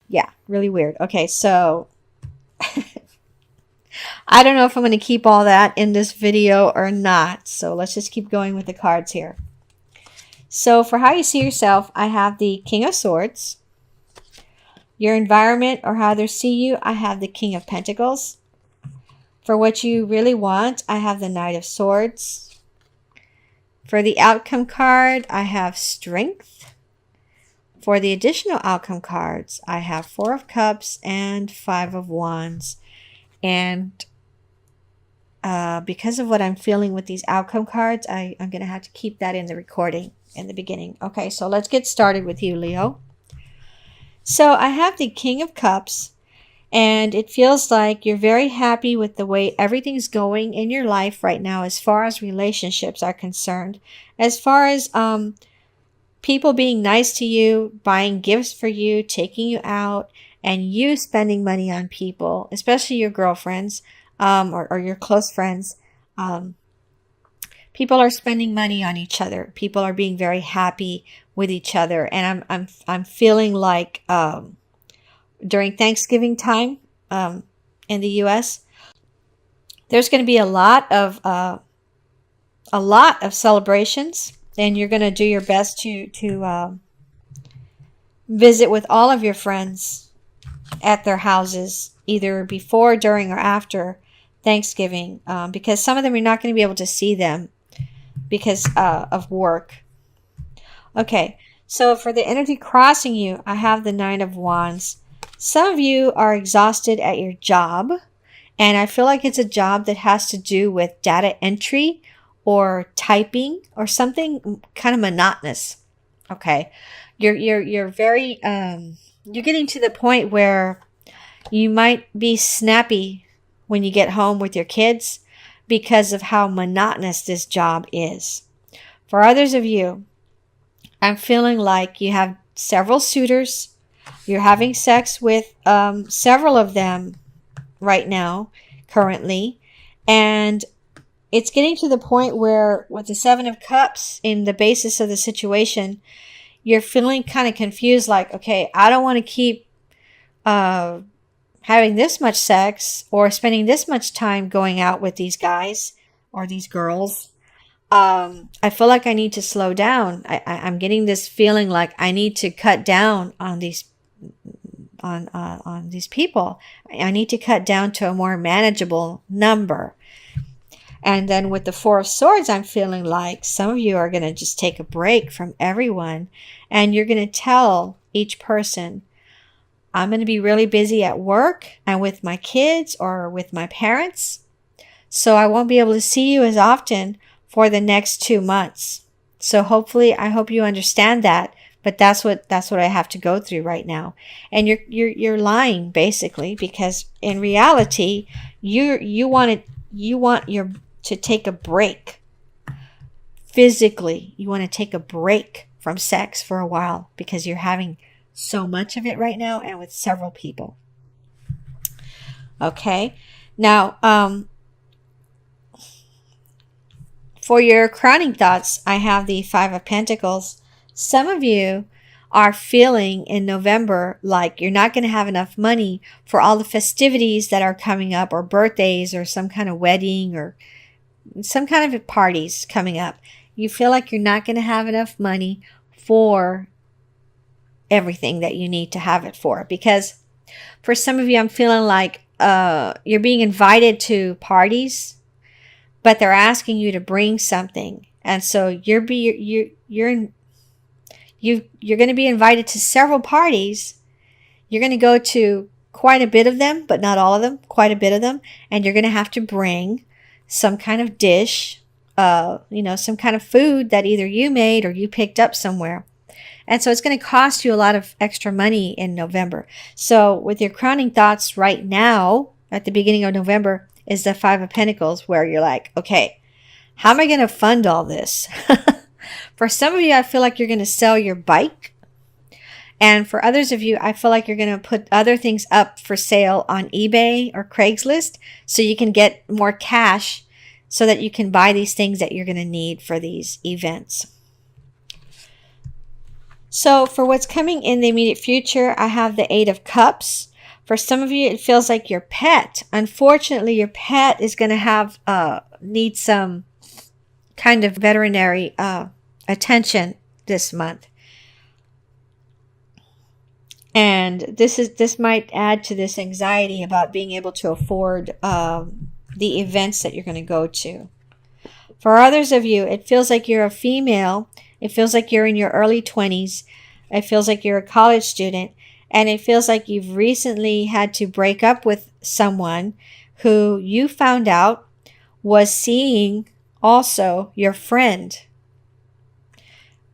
Yeah, really weird. Okay, so I don't know if I'm going to keep all that in this video or not. So let's just keep going with the cards here. So for how you see yourself, I have the King of Swords. Your environment or how others see you, I have the King of Pentacles. For what you really want, I have the Knight of Swords. For the outcome card, I have Strength. For the additional outcome cards, I have Four of Cups and Five of Wands. And because of what I'm feeling with these outcome cards, I'm going to have to keep that in the recording in the beginning. Okay, so let's get started with you, Leo. So I have the King of Cups, and it feels like you're very happy with the way everything's going in your life right now as far as relationships are concerned. As far as people being nice to you, buying gifts for you, taking you out, and you spending money on people, especially your girlfriends or your close friends. Um, People are spending money on each other. People are being very happy with each other, and I'm feeling like during Thanksgiving time in the U.S., there's going to be a lot of celebrations, and you're going to do your best to visit with all of your friends at their houses, either before, during, or after Thanksgiving, because some of them you're not going to be able to see them because of work. Okay, so for the energy crossing you, I have the Nine of Wands. Some of you are exhausted at your job, and I feel like it's a job that has to do with data entry or typing or something kind of monotonous. Okay, you're very you're getting to the point where you might be snappy when you get home with your kids because of how monotonous this job is. For others of you, I'm feeling like you have several suitors. You're having sex with several of them right now, currently. And it's getting to the point where, with the Seven of Cups in the basis of the situation, you're feeling kind of confused like, okay, I don't want to keep uh, having this much sex or spending this much time going out with these guys or these girls. I feel like I need to slow down. I'm getting this feeling like I need to cut down on these people. I need to cut down to a more manageable number. And then with the Four of Swords, I'm feeling like some of you are going to just take a break from everyone, and you're going to tell each person, I'm going to be really busy at work and with my kids or with my parents, so I won't be able to see you as often for the next 2 months. So hopefully, I hope you understand that. But that's what I have to go through right now. And you're lying basically, because in reality, you want your to take a break. Physically, you want to take a break from sex for a while because you're having so much of it right now and with several people. Okay. Now, for your crowning thoughts, I have the Five of Pentacles. Some of you are feeling in November like you're not going to have enough money for all the festivities that are coming up, or birthdays, or some kind of wedding, or some kind of parties coming up. You feel like you're not going to have enough money for everything that you need to have it for. Because for some of you, I'm feeling like you're being invited to parties, but they're asking you to bring something, and so you're going to be invited to several parties. You're going to go to quite a bit of them, but not all of them. Quite a bit of them, and you're going to have to bring some kind of dish, some kind of food that either you made or you picked up somewhere. And so it's going to cost you a lot of extra money in November. So with your crowning thoughts right now, at the beginning of November, is the Five of Pentacles, where you're like, okay, how am I going to fund all this? For some of you, I feel like you're going to sell your bike. And for others of you, I feel like you're going to put other things up for sale on eBay or Craigslist so you can get more cash so that you can buy these things that you're going to need for these events. So for what's coming in the immediate future, I have the Eight of Cups. For some of you, it feels like your pet. Unfortunately, your pet is going to have need some kind of veterinary attention this month. And this might add to this anxiety about being able to afford the events that you're going to go to. For others of you, it feels like you're a female. It feels like you're in your early 20s. It feels like you're a college student. And it feels like you've recently had to break up with someone who you found out was seeing also your friend.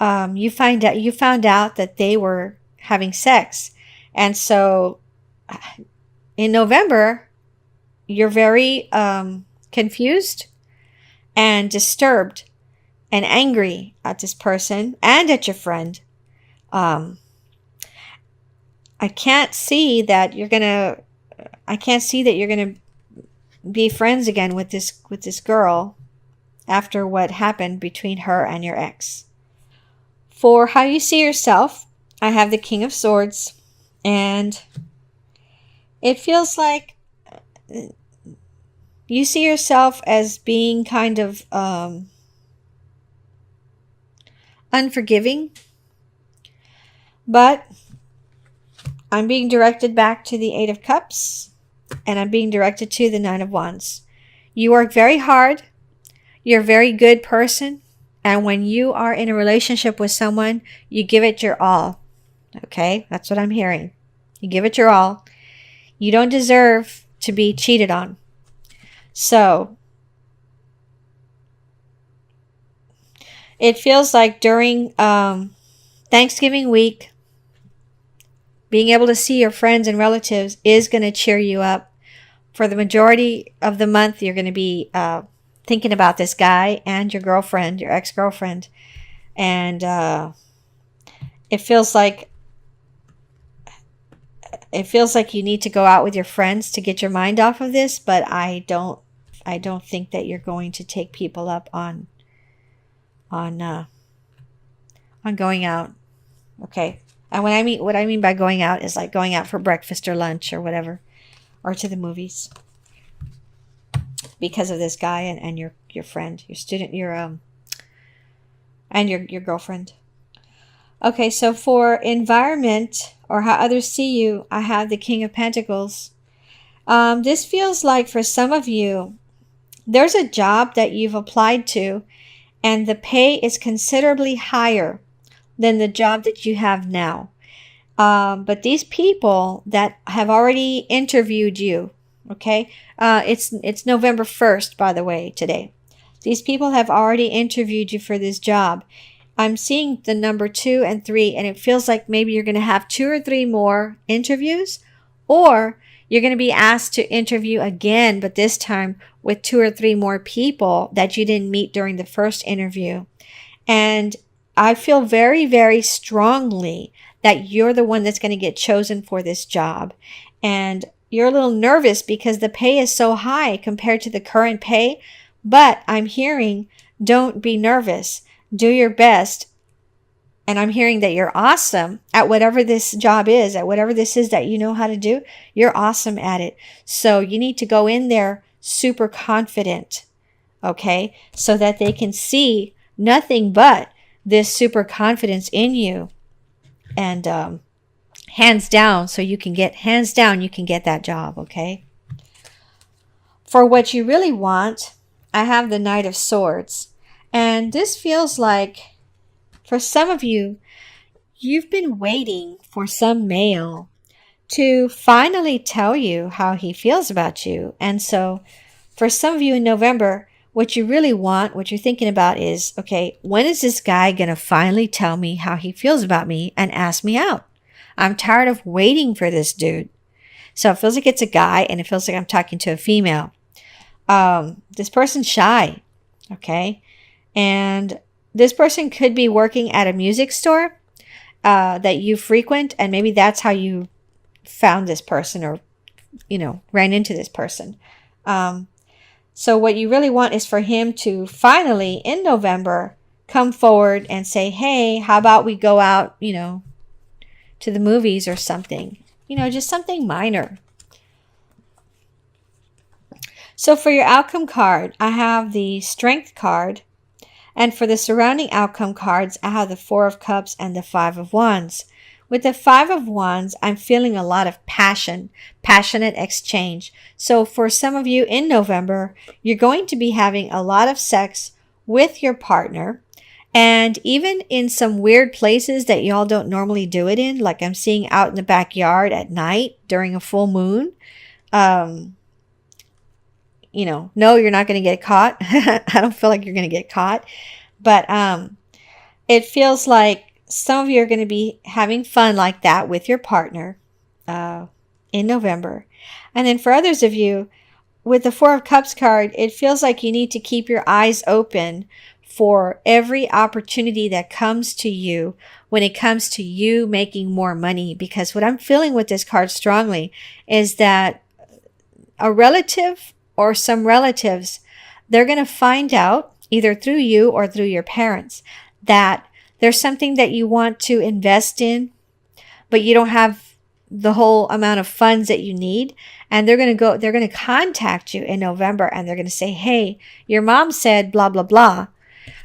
You found out that they were having sex. And so in November, you're very confused and disturbed and angry at this person and at your friend. I can't see that you're gonna be friends again with this girl after what happened between her and your ex. For how you see yourself, I have the King of Swords, and it feels like you see yourself as being kind of unforgiving, but I'm being directed back to the Eight of Cups, and I'm being directed to the Nine of Wands. You work very hard. You're a very good person. And when you are in a relationship with someone, you give it your all. Okay? That's what I'm hearing. You give it your all. You don't deserve to be cheated on. So, it feels like during Thanksgiving week, being able to see your friends and relatives is going to cheer you up. For the majority of the month, you're going to be thinking about this guy and your girlfriend, your ex-girlfriend. And it feels like you need to go out with your friends to get your mind off of this, but I don't think that you're going to take people up on going out. Okay? And what I mean by going out is like going out for breakfast or lunch or whatever, or to the movies, because of this guy and your friend, your student, and your girlfriend. Okay, so for environment or how others see you, I have the King of Pentacles. This feels like for some of you, there's a job that you've applied to, and the pay is considerably higher than the job that you have now. But these people that have already interviewed you, okay? It's November 1st, by the way, today. These people have already interviewed you for this job. I'm seeing the number 2 and 3, and it feels like maybe you're going to have 2 or 3 more interviews, or you're going to be asked to interview again, but this time with 2 or 3 more people that you didn't meet during the first interview. And I feel very, very strongly that you're the one that's going to get chosen for this job. And you're a little nervous because the pay is so high compared to the current pay. But I'm hearing, don't be nervous. Do your best. And I'm hearing that you're awesome at whatever this job is, at whatever this is that you know how to do. You're awesome at it. So you need to go in there super confident, okay? So that they can see nothing but this super confidence in you. And hands down, you can get that job, okay? For what you really want, I have the Knight of Swords. And this feels like, for some of you, you've been waiting for some male to finally tell you how he feels about you. And so, for some of you in November, what you really want, what you're thinking about is, okay, when is this guy going to finally tell me how he feels about me and ask me out? I'm tired of waiting for this dude. So it feels like it's a guy, and it feels like I'm talking to a female. This person's shy, okay? And this person could be working at a music store that you frequent, and maybe that's how you found this person, or, ran into this person. So what you really want is for him to finally, in November, come forward and say, hey, how about we go out, to the movies or something, just something minor. So for your outcome card, I have the Strength card. And for the surrounding outcome cards, I have the Four of Cups and the Five of Wands. With the Five of Wands, I'm feeling a lot of passion, passionate exchange. So for some of you in November, you're going to be having a lot of sex with your partner. And even in some weird places that y'all don't normally do it in, like I'm seeing out in the backyard at night during a full moon. No, you're not going to get caught. I don't feel like you're going to get caught. But it feels like some of you are going to be having fun like that with your partner in November. And then for others of you, with the Four of Cups card, it feels like you need to keep your eyes open for every opportunity that comes to you when it comes to you making more money. Because what I'm feeling with this card strongly is that a relative or some relatives, they're going to find out either through you or through your parents that there's something that you want to invest in, but you don't have the whole amount of funds that you need. And they're going to contact you in November and they're going to say, hey, your mom said blah, blah, blah.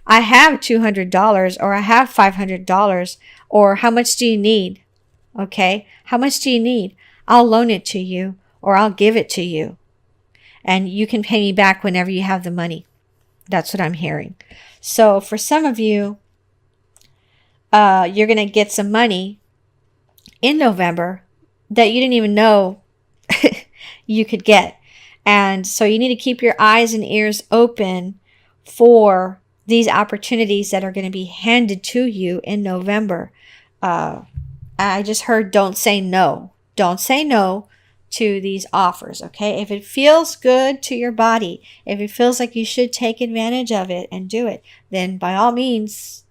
I have $200 or I have $500 or how much do you need? Okay. How much do you need? I'll loan it to you or I'll give it to you. And you can pay me back whenever you have the money. That's what I'm hearing. So for some of you, you're going to get some money in November that you didn't even know you could get. And so you need to keep your eyes and ears open for these opportunities that are going to be handed to you in November. I just heard don't say no. Don't say no to these offers, okay? If it feels good to your body, if it feels like you should take advantage of it and do it, then by all means,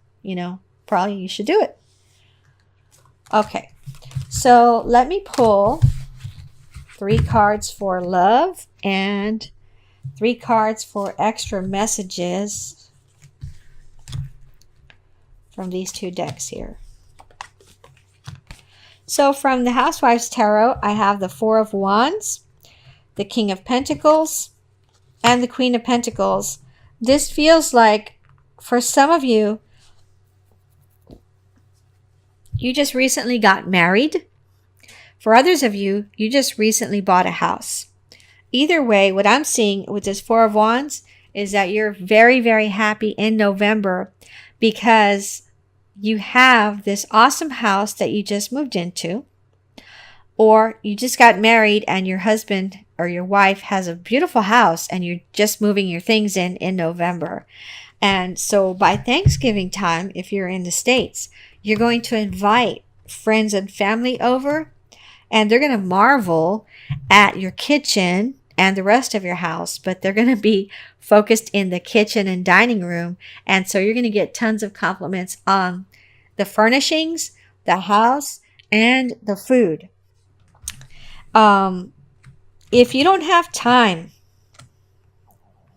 probably you should do it. Okay, so let me pull 3 cards for love and 3 cards for extra messages from these 2 decks here. So from the Housewives Tarot, I have the Four of Wands, the King of Pentacles, and the Queen of Pentacles. This feels like, for some of you, you just recently got married. For others of you, you just recently bought a house. Either way, what I'm seeing with this Four of Wands is that you're very, very happy in November because you have this awesome house that you just moved into, or you just got married and your husband or your wife has a beautiful house and you're just moving your things in November. And so by Thanksgiving time, if you're in the States, you're going to invite friends and family over and they're going to marvel at your kitchen and the rest of your house, but they're going to be focused in the kitchen and dining room. And so you're going to get tons of compliments on the furnishings, the house, and the food. If you don't have time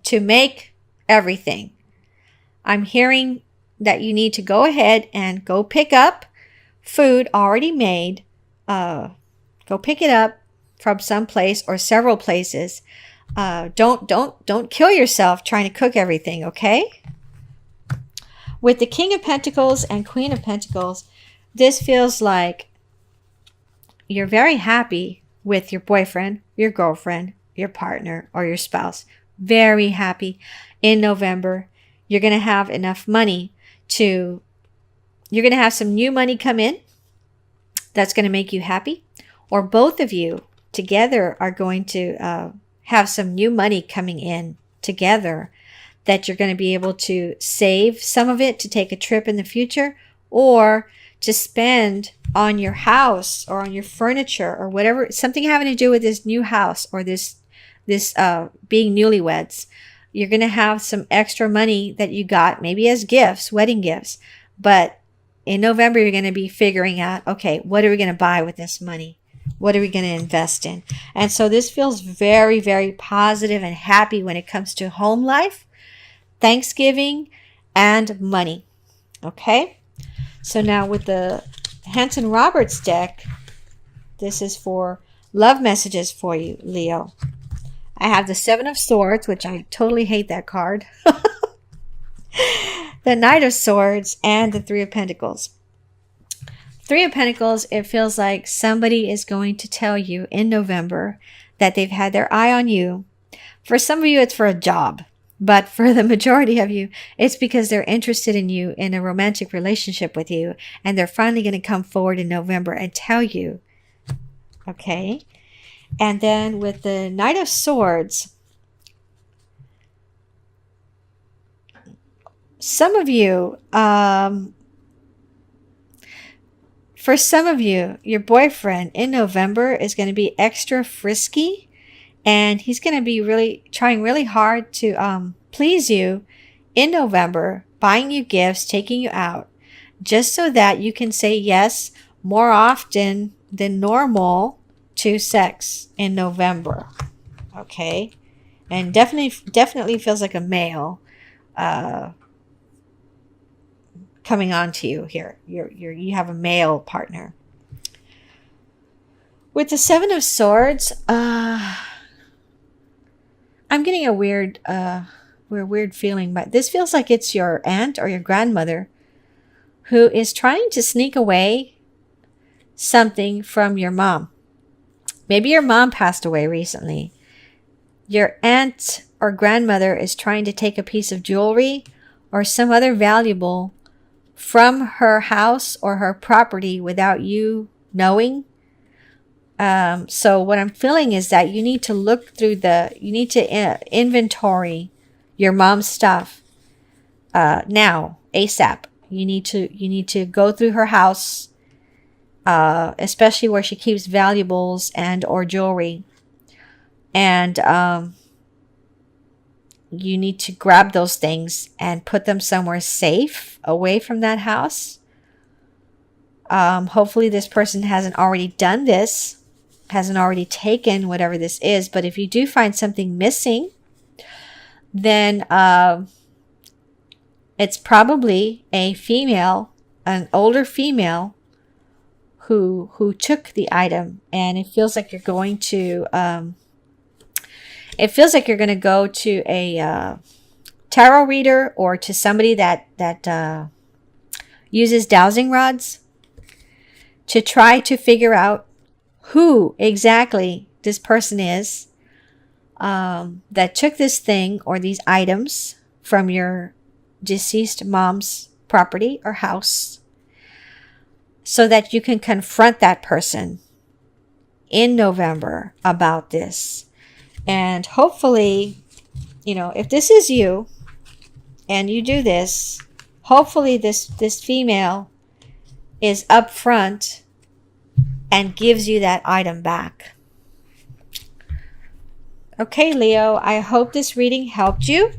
to make everything, I'm hearing that you need to go ahead and go pick up food already made. Go pick it up from some place or several places. Don't kill yourself trying to cook everything, okay? With the King of Pentacles and Queen of Pentacles, this feels like you're very happy with your boyfriend, your girlfriend, your partner, or your spouse. Very happy in November. You're going to have enough money you're going to have some new money come in that's going to make you happy. Or both of you together are going to have some new money coming in together that you're going to be able to save some of it to take a trip in the future or to spend on your house or on your furniture or whatever, something having to do with this new house or this being newlyweds. You're going to have some extra money that you got maybe as gifts, wedding gifts. But in November, you're going to be figuring out, okay, what are we going to buy with this money? What are we going to invest in? And so this feels very, very positive and happy when it comes to home life, Thanksgiving, and money. Okay? So now with the Hanson Roberts deck, this is for love messages for you, Leo. I have the Seven of Swords, which I totally hate that card. The Knight of Swords and the Three of Pentacles. Three of Pentacles, it feels like somebody is going to tell you in November that they've had their eye on you. For some of you, it's for a job. But for the majority of you, it's because they're interested in you, in a romantic relationship with you. And they're finally going to come forward in November and tell you. Okay? And then with the Knight of Swords, some of you, for some of you, your boyfriend in November is going to be extra frisky, and he's going to be trying really hard to please you in November, buying you gifts, taking you out, just so that you can say yes more often than normal to sex in November. Okay? And definitely feels like a male coming on to you here. You have a male partner. With the Seven of Swords, I'm getting a weird feeling, but this feels like it's your aunt or your grandmother who is trying to sneak away something from your mom. Maybe your mom passed away recently. Your aunt or grandmother is trying to take a piece of jewelry or some other valuable from her house or her property without you knowing. So what I'm feeling is that you need to look through you need to inventory your mom's stuff now, ASAP. You need to go through her house, especially where she keeps valuables and or jewelry. And you need to grab those things and put them somewhere safe away from that house. Hopefully this person hasn't already done this, hasn't already taken whatever this is. But if you do find something missing, then it's probably a female, an older female who took the item. And it feels like you're going to go to a tarot reader or to somebody that uses dowsing rods to try to figure out who exactly this person is that took this thing or these items from your deceased mom's property or house, so that you can confront that person in November about this. And hopefully, if this is you and you do this, hopefully this female is upfront and gives you that item back. Okay, Leo, I hope this reading helped you.